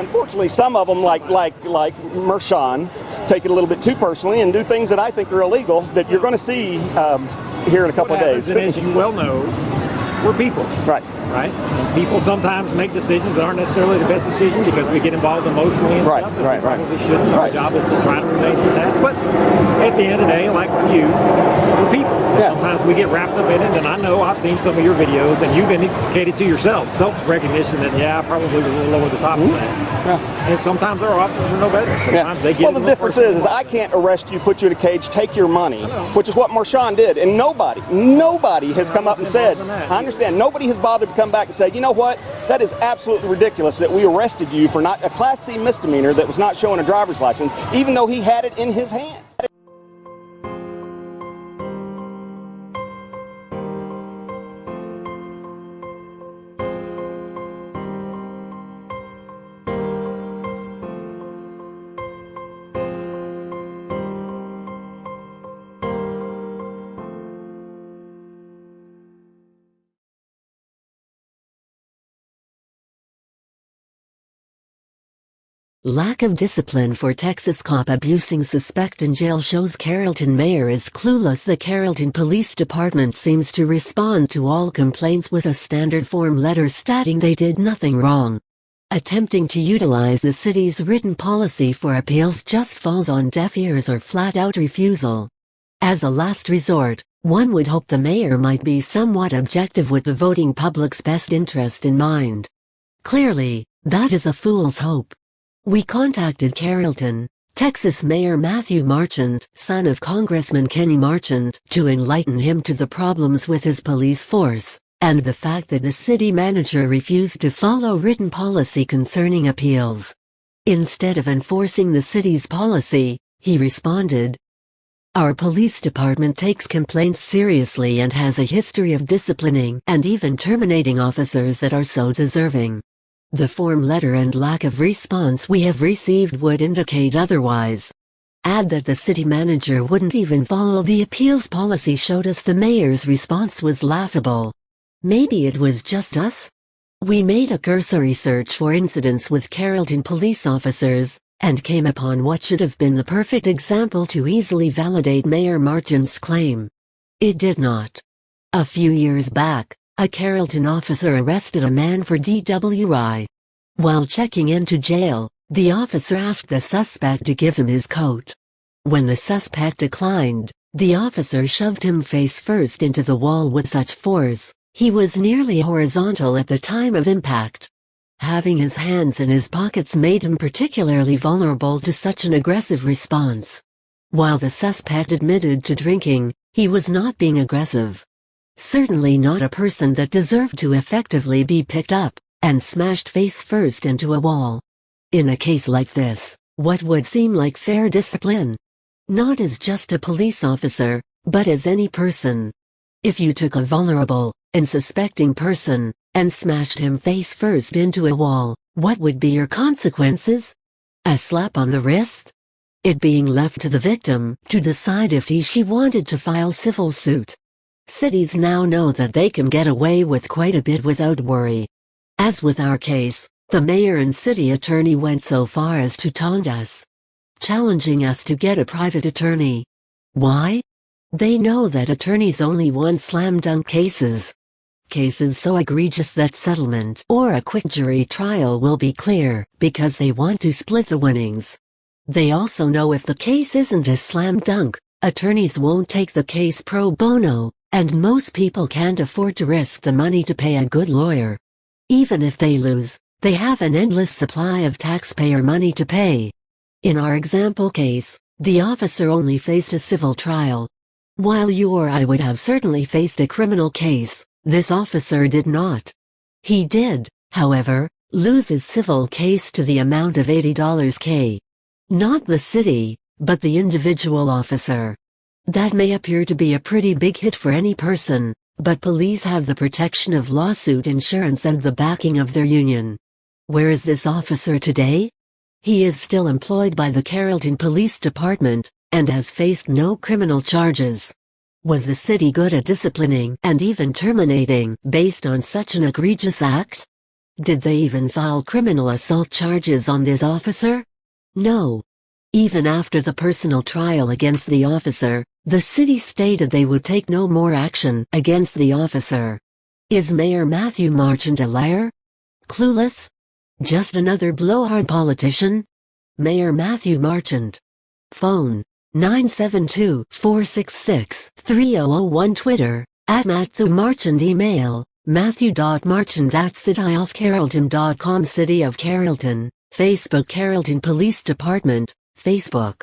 unfortunately, some of them, like Mershon, take it a little bit too personally and do things that I think are illegal that you're going to see here in a couple of days. And as you well know, we're people. Right. Right? And people sometimes make decisions that aren't necessarily the best decision because we get involved emotionally and stuff. Right. Probably shouldn't. Our job is to try to remain to that. But at the end of the day, like you, we're people. Yeah. Sometimes we get wrapped up in it, and I know I've seen some of your videos, and you've indicated to yourself self-recognition that, I probably was a little over the top of that. Yeah. And sometimes our officers are no better. Sometimes they get Well, the difference is I can't arrest you, put you in a cage, take your money, which is what Mershon did. And nobody has come up and said, I understand, nobody has bothered to come back and say, you know what, that is absolutely ridiculous that we arrested you for not a Class C misdemeanor that was not showing a driver's license, even though he had it in his hand. Lack of discipline for Texas cop abusing suspect in jail shows Carrollton mayor is clueless. The Carrollton Police Department seems to respond to all complaints with a standard form letter stating they did nothing wrong. Attempting to utilize the city's written policy for appeals just falls on deaf ears or flat-out refusal. As a last resort, one would hope the mayor might be somewhat objective with the voting public's best interest in mind. Clearly, that is a fool's hope. We contacted Carrollton, Texas Mayor Matthew Marchant, son of Congressman Kenny Marchant, to enlighten him to the problems with his police force, and the fact that the city manager refused to follow written policy concerning appeals. Instead of enforcing the city's policy, he responded, "Our police department takes complaints seriously and has a history of disciplining and even terminating officers that are so deserving. The form letter and lack of response we have received would indicate otherwise." Add that the city manager wouldn't even follow the appeals policy showed us the mayor's response was laughable. Maybe it was just us? We made a cursory search for incidents with Carrollton police officers, and came upon what should have been the perfect example to easily validate Mayor Marchant's claim. It did not. A few years back, a Carrollton officer arrested a man for DWI. While checking into jail, the officer asked the suspect to give him his coat. When the suspect declined, the officer shoved him face first into the wall with such force, he was nearly horizontal at the time of impact. Having his hands in his pockets made him particularly vulnerable to such an aggressive response. While the suspect admitted to drinking, he was not being aggressive. Certainly not a person that deserved to effectively be picked up and smashed face first into a wall. In a case like this, what would seem like fair discipline? Not as just a police officer, but as any person. If you took a vulnerable, unsuspecting person, and smashed him face first into a wall, what would be your consequences? A slap on the wrist? It being left to the victim to decide if he/she wanted to file civil suit. Cities now know that they can get away with quite a bit without worry. As with our case, the mayor and city attorney went so far as to taunt us, challenging us to get a private attorney. Why? They know that attorneys only want slam-dunk cases. Cases so egregious that settlement or a quick jury trial will be clear, because they want to split the winnings. They also know if the case isn't a slam-dunk, attorneys won't take the case pro bono, and most people can't afford to risk the money to pay a good lawyer. Even if they lose, they have an endless supply of taxpayer money to pay. In our example case, the officer only faced a civil trial. While you or I would have certainly faced a criminal case, this officer did not. He did, however, lose his civil case to the amount of $80K. Not the city, but the individual officer. That may appear to be a pretty big hit for any person, but police have the protection of lawsuit insurance and the backing of their union. Where is this officer today? He is still employed by the Carrollton Police Department, and has faced no criminal charges. Was the city good at disciplining and even terminating based on such an egregious act? Did they even file criminal assault charges on this officer? No. Even after the personal trial against the officer, the city stated they would take no more action against the officer. Is Mayor Matthew Marchant a liar? Clueless? Just another blowhard politician? Mayor Matthew Marchant. Phone: 972-466-3001. Twitter, @MatthewMarchant. Email, matthew.marchant@cityofcarrollton.com. City of Carrollton. Facebook, Carrollton Police Department. Facebook.